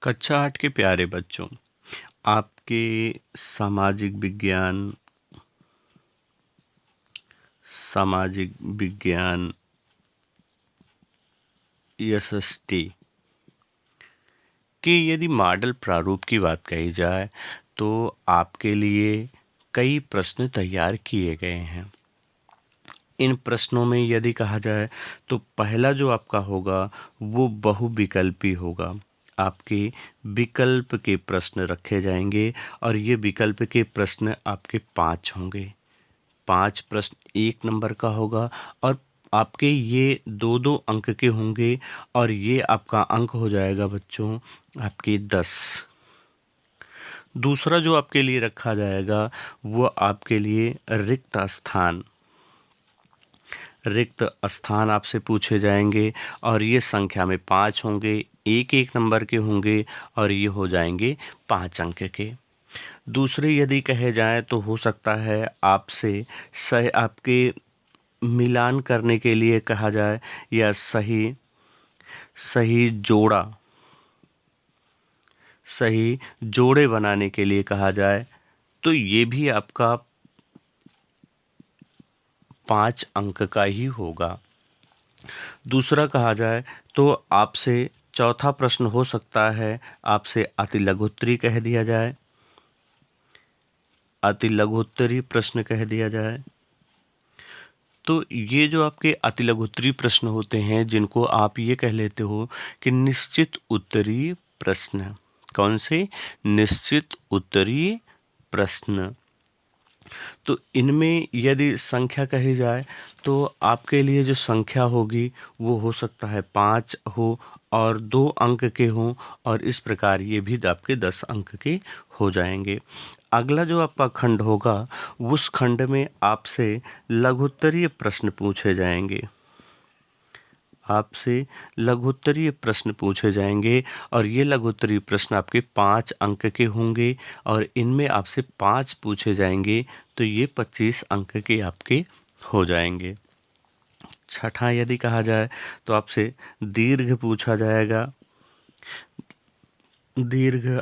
कक्षा 8 के प्यारे बच्चों, आपके सामाजिक विज्ञान एसएसटी के यदि मॉडल प्रारूप की बात कही जाए तो आपके लिए कई प्रश्न तैयार किए गए हैं। इन प्रश्नों में यदि कहा जाए तो पहला जो आपका होगा वो बहुविकल्पी होगा। आपके विकल्प के प्रश्न रखे जाएंगे और ये विकल्प के प्रश्न आपके 5 होंगे। 5 प्रश्न 1 नंबर का होगा और आपके ये 2-2 अंक के होंगे और ये आपका अंक हो जाएगा बच्चों आपके 10। दूसरा जो आपके लिए रखा जाएगा वो आपके लिए रिक्त स्थान आपसे पूछे जाएंगे और ये संख्या में 5 होंगे, 1-1 नंबर के होंगे और ये हो जाएंगे 5 अंक के। दूसरे यदि कहे जाएं तो हो सकता है आपसे आपके मिलान करने के लिए कहा जाए या सही जोड़े बनाने के लिए कहा जाए तो ये भी आपका 5 अंक का ही होगा। दूसरा कहा जाए तो आपसे चौथा प्रश्न हो सकता है आपसे अतिलघुत्तरी प्रश्न कह दिया जाए। तो ये जो आपके अतिलघुत्तरी प्रश्न होते हैं जिनको आप ये कह लेते हो कि निश्चित उत्तरीय प्रश्न। कौन से? निश्चित उत्तरीय प्रश्न। तो इनमें यदि संख्या कही जाए तो आपके लिए जो संख्या होगी वो हो सकता है 5 हो और 2 अंक के हों और इस प्रकार ये भी आपके 10 अंक के हो जाएंगे। अगला जो आपका खंड होगा उस खंड में आपसे लघुत्तरीय प्रश्न पूछे जाएंगे। और ये लघुत्तरीय प्रश्न आपके 5 अंक के होंगे और इनमें आपसे 5 पूछे जाएंगे तो ये 25 अंक के आपके हो जाएंगे। छठा यदि कहा जाए तो आपसे दीर्घ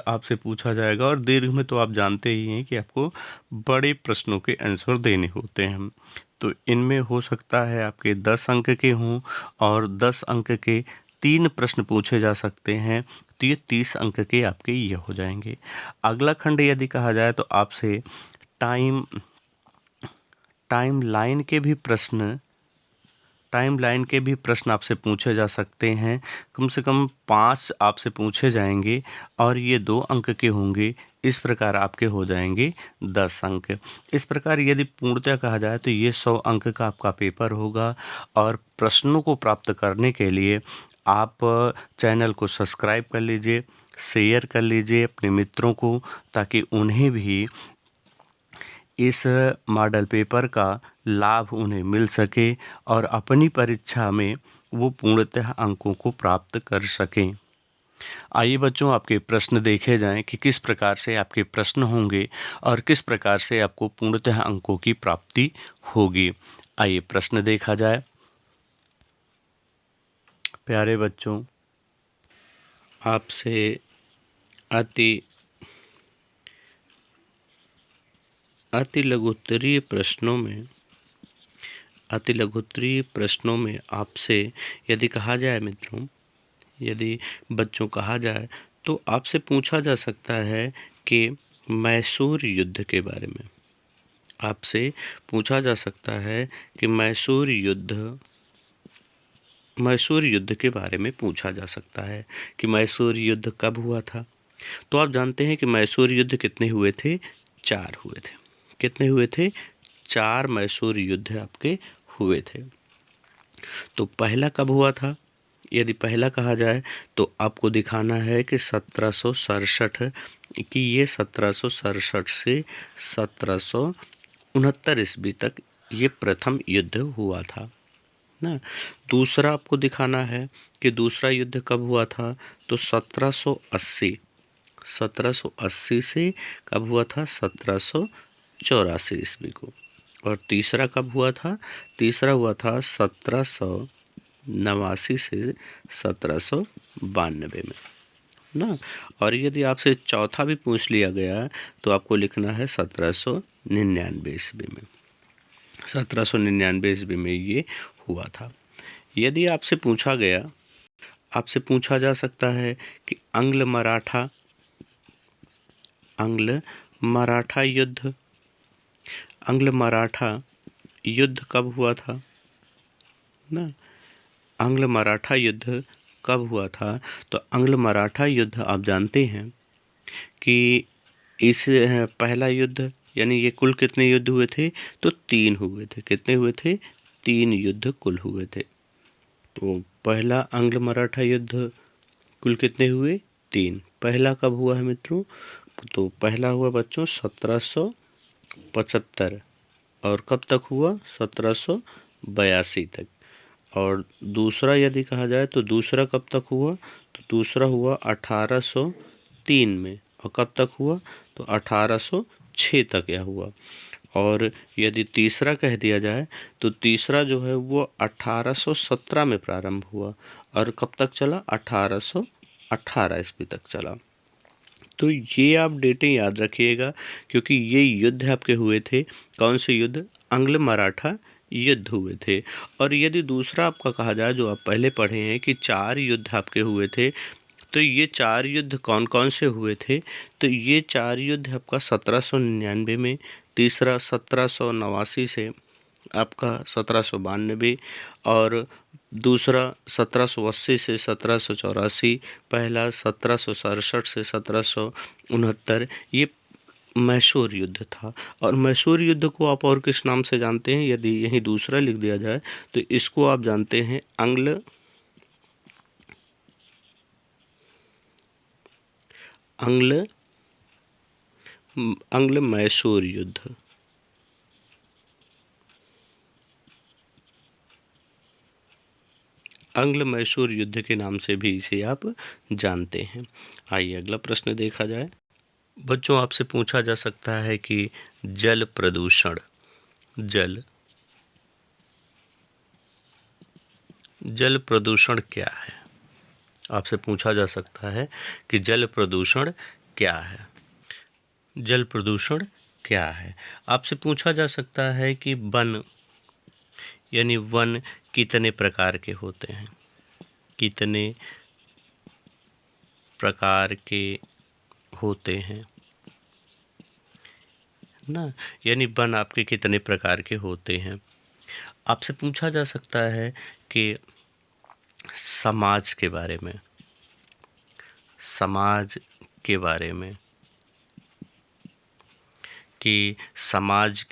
आपसे पूछा जाएगा और दीर्घ में तो आप जानते ही हैं कि आपको बड़े प्रश्नों के आंसर देने होते हैं। तो इनमें हो सकता है आपके 10 अंक के हों और 10 अंक के 3 प्रश्न पूछे जा सकते हैं तो ये 30 अंक के आपके ये हो जाएंगे। अगला खंड यदि कहा जाए तो आपसे टाइम लाइन के भी प्रश्न आपसे पूछे जा सकते हैं। कम से कम 5 आपसे पूछे जाएंगे और ये 2 अंक के होंगे। इस प्रकार आपके हो जाएंगे 10 अंक। इस प्रकार यदि पूर्णतः कहा जाए तो ये 100 अंक का आपका पेपर होगा और प्रश्नों को प्राप्त करने के लिए आप चैनल को सब्सक्राइब कर लीजिए, शेयर कर लीजिए अपने मित्रों को ताकि उन्हें भी इस मॉडल पेपर का लाभ उन्हें मिल सके और अपनी परीक्षा में वो पूर्णतः अंकों को प्राप्त कर सकें। आइए बच्चों आपके प्रश्न देखे जाएं कि किस प्रकार से आपके प्रश्न होंगे और किस प्रकार से आपको पूर्णतः अंकों की प्राप्ति होगी। आइए प्रश्न देखा जाए। प्यारे बच्चों, आपसे अतिलघुत्तरीय प्रश्नों में आपसे यदि कहा जाए मित्रों, यदि बच्चों कहा जाए तो आपसे पूछा जा सकता है कि मैसूर युद्ध के बारे में। आपसे पूछा जा सकता है कि मैसूर युद्ध के बारे में पूछा जा सकता है कि मैसूर युद्ध कब हुआ था। तो आप जानते हैं कि मैसूर युद्ध कितने हुए थे? 4 हुए थे। कितने हुए थे? 4 मैसूर युद्ध आपके हुए थे। तो पहला कब हुआ था? यदि पहला कहा जाए तो आपको दिखाना है कि 1767 कि ये 1767 से 1769 ईस्वी तक ये प्रथम युद्ध हुआ था ना। दूसरा आपको दिखाना है कि दूसरा युद्ध कब हुआ था, तो 1780 से कब हुआ था? 1784 ईस्वी को। और तीसरा कब हुआ था? तीसरा हुआ था 1789 से 1792 में। ना। और यदि आपसे चौथा भी पूछ लिया गया तो आपको लिखना है 1799 ईस्वी में। 1799 ईस्वी में ये हुआ था। यदि आपसे पूछा गया, आपसे पूछा जा सकता है कि अंग्ल मराठा युद्ध कब हुआ था ना। अंग्ल मराठा युद्ध कब हुआ था? तो अंग्ल मराठा युद्ध आप जानते हैं कि इस पहला युद्ध, यानी ये कुल कितने युद्ध हुए थे? तो 3 हुए थे। कितने हुए थे? 3 युद्ध कुल हुए थे। तो पहला अंग्ल मराठा युद्ध कुल कितने हुए? 3। पहला कब हुआ है मित्रों? तो पहला हुआ बच्चों 1775। और कब तक हुआ? 1782 तक। और दूसरा यदि कहा जाए तो दूसरा कब तक हुआ? तो दूसरा हुआ 1803 में। और कब तक हुआ? तो 1806 तक यह हुआ। और यदि तीसरा कह दिया जाए तो तीसरा जो है वो 1817 में प्रारंभ हुआ और कब तक चला? 1818 ईस्वी तक चला। तो ये आप डेटें याद रखिएगा, क्योंकि ये युद्ध आपके हुए थे। कौन से युद्ध? अंग्ल मराठा युद्ध हुए थे। और यदि दूसरा आपका कहा जाए, जो आप पहले पढ़े हैं कि 4 युद्ध आपके हुए थे, तो ये 4 युद्ध कौन कौन से हुए थे? तो ये 4 युद्ध आपका 1799 में, तीसरा 1789 से आपका 1792, और दूसरा 1780 से 1784, पहला 1767 से 1769। ये मैसूर युद्ध था। और मैसूर युद्ध को आप और किस नाम से जानते हैं? यदि यही दूसरा लिख दिया जाए तो इसको आप जानते हैं अंग्ल मैसूर युद्ध। अंग्ल मैसूर युद्ध के नाम से भी इसे आप जानते हैं। आइए अगला प्रश्न देखा जाए। बच्चों, आपसे पूछा जा सकता है कि जल प्रदूषण क्या है? आपसे पूछा जा सकता है कि जल प्रदूषण क्या है? जल प्रदूषण क्या है? आपसे पूछा जा सकता है कि वन कितने प्रकार के होते हैं? कितने प्रकार के होते हैं ना, यानी वन आपके कितने प्रकार के होते हैं। आपसे पूछा जा सकता है कि समाज के बारे में कि समाज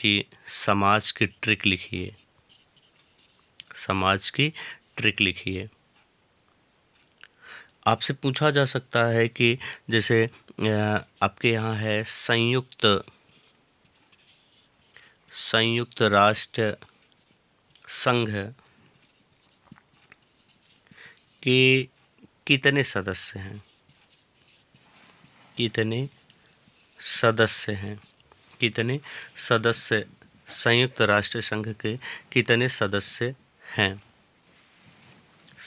की ट्रिक लिखिए। आपसे पूछा जा सकता है कि जैसे आपके यहाँ है संयुक्त राष्ट्र संघ के कितने सदस्य हैं? संयुक्त राष्ट्र संघ के कितने सदस्य हैं?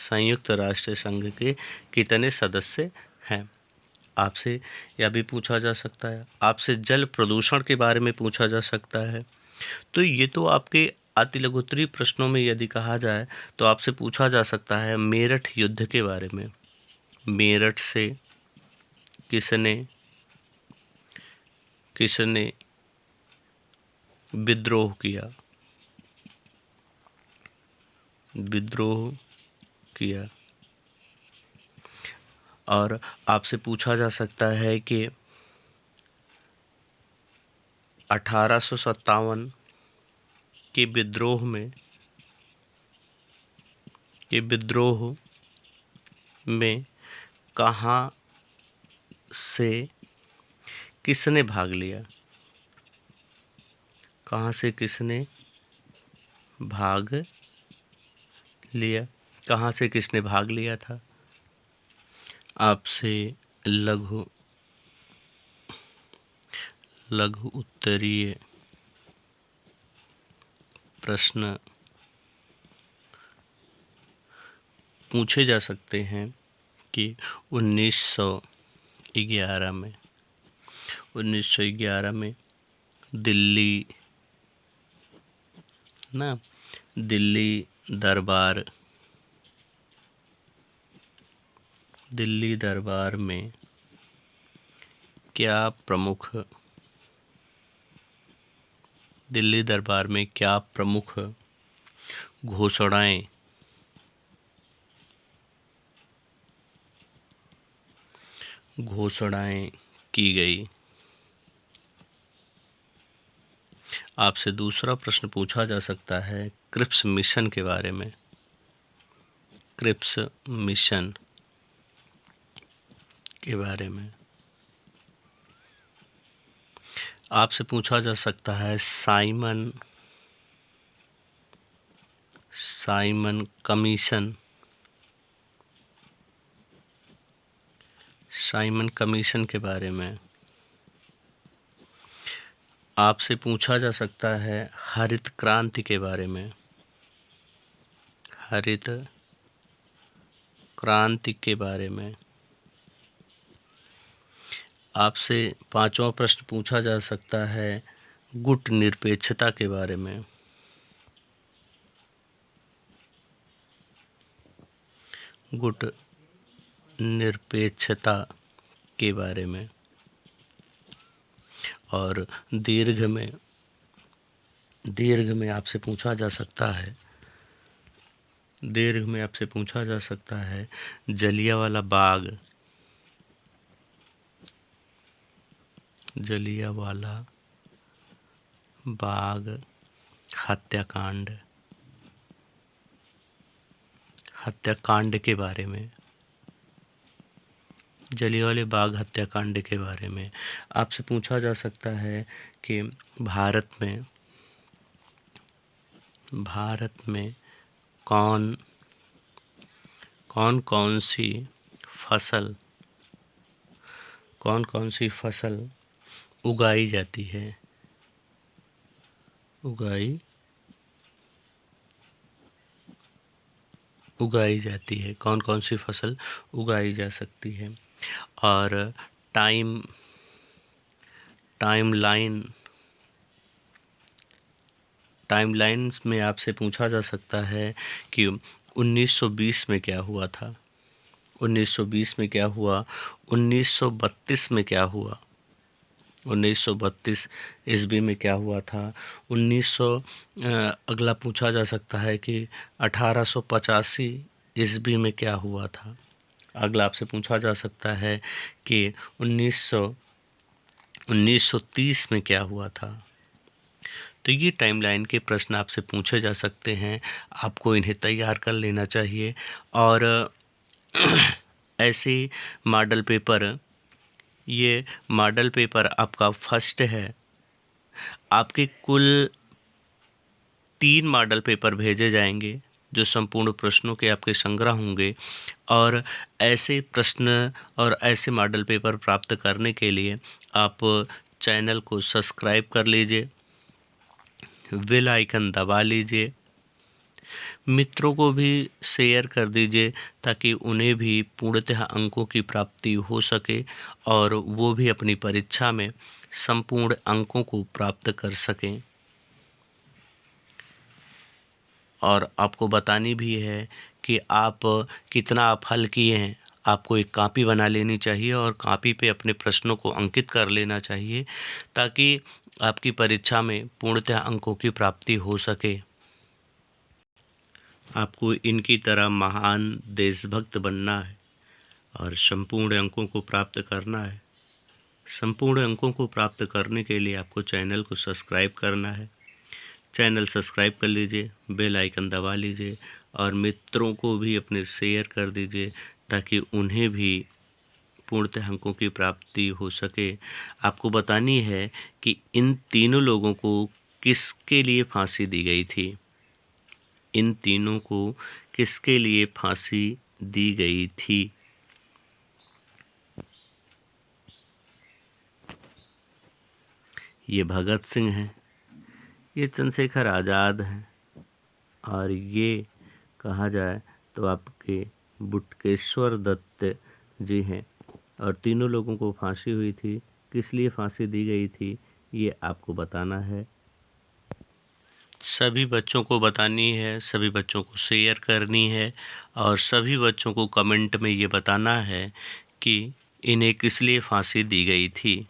संयुक्त राष्ट्र संघ के कितने सदस्य हैं? आपसे यह भी पूछा जा सकता है। आपसे जल प्रदूषण के बारे में पूछा जा सकता है। तो ये तो आपके अति लघुत्तरीय प्रश्नों में यदि कहा जाए तो आपसे पूछा जा सकता है मेरठ युद्ध के बारे में। मेरठ से किसने विद्रोह किया। और आपसे पूछा जा सकता है कि 1857 के विद्रोह में कहाँ से किसने भाग लिया? कहाँ से किसने भाग लिया था? आपसे लघु उत्तरीय प्रश्न पूछे जा सकते हैं कि 1900 1911 में 1911 में दिल्ली ना दिल्ली दरबार में क्या प्रमुख घोषणाएं की गई। आपसे दूसरा प्रश्न पूछा जा सकता है क्रिप्स मिशन के बारे में। क्रिप्स मिशन के बारे में आपसे पूछा जा सकता है साइमन कमीशन के बारे में। आपसे पूछा जा सकता है हरित क्रांति के बारे में। हरित क्रांति के बारे में आपसे पांचवा प्रश्न पूछा जा सकता है गुट निरपेक्षता के बारे में। गुट निरपेक्षता के बारे में। और दीर्घ में आपसे पूछा जा सकता है जलियांवाला बाग हत्याकांड के बारे में। जलियांवाला बाग हत्याकांड के बारे में आपसे पूछा जा सकता है कि भारत में कौन कौन सी फसल उगाई जाती है। कौन सी फसल उगाई जा सकती है। और टाइमलाइन में आपसे पूछा जा सकता है कि 1920 में क्या हुआ था। 1920 में क्या हुआ, 1932 में क्या हुआ, 1932 ईस्वी में क्या हुआ था, अगला पूछा जा सकता है कि 1885 ईस्वी में क्या हुआ था। अगला आपसे पूछा जा सकता है कि 1930 में क्या हुआ था। तो ये टाइमलाइन के प्रश्न आपसे पूछे जा सकते हैं, आपको इन्हें तैयार कर लेना चाहिए। और ऐसे मॉडल पेपर आपका फर्स्ट है। आपके कुल 3 मॉडल पेपर भेजे जाएंगे जो संपूर्ण प्रश्नों के आपके संग्रह होंगे। और ऐसे प्रश्न और ऐसे मॉडल पेपर प्राप्त करने के लिए आप चैनल को सब्सक्राइब कर लीजिए, बेल आइकन दबा लीजिए, मित्रों को भी शेयर कर दीजिए ताकि उन्हें भी पूर्णतः अंकों की प्राप्ति हो सके और वो भी अपनी परीक्षा में संपूर्ण अंकों को प्राप्त कर सकें। और आपको बतानी भी है कि आप कितना हल किए हैं। आपको एक कॉपी बना लेनी चाहिए और कॉपी पे अपने प्रश्नों को अंकित कर लेना चाहिए ताकि आपकी परीक्षा में पूर्णतः अंकों की प्राप्ति हो सके। आपको इनकी तरह महान देशभक्त बनना है और संपूर्ण अंकों को प्राप्त करना है। संपूर्ण अंकों को प्राप्त करने के लिए आपको चैनल को सब्सक्राइब करना है। चैनल सब्सक्राइब कर लीजिए, बेल आइकन दबा लीजिए और मित्रों को भी अपने शेयर कर दीजिए ताकि उन्हें भी पूर्णतः अंकों की प्राप्ति हो सके। आपको बतानी है कि इन तीनों लोगों को किसके लिए फांसी दी गई थी। इन तीनों को किसके लिए फांसी दी गई थी। ये भगत सिंह हैं, ये चंद्रशेखर आज़ाद हैं और ये कहा जाए तो आपके बटुकेश्वर दत्त जी हैं। और तीनों लोगों को फांसी हुई थी। किस लिए फांसी दी गई थी, ये आपको बताना है। सभी बच्चों को बतानी है, सभी बच्चों को शेयर करनी है और सभी बच्चों को कमेंट में ये बताना है कि इन्हें किस लिए फांसी दी गई थी।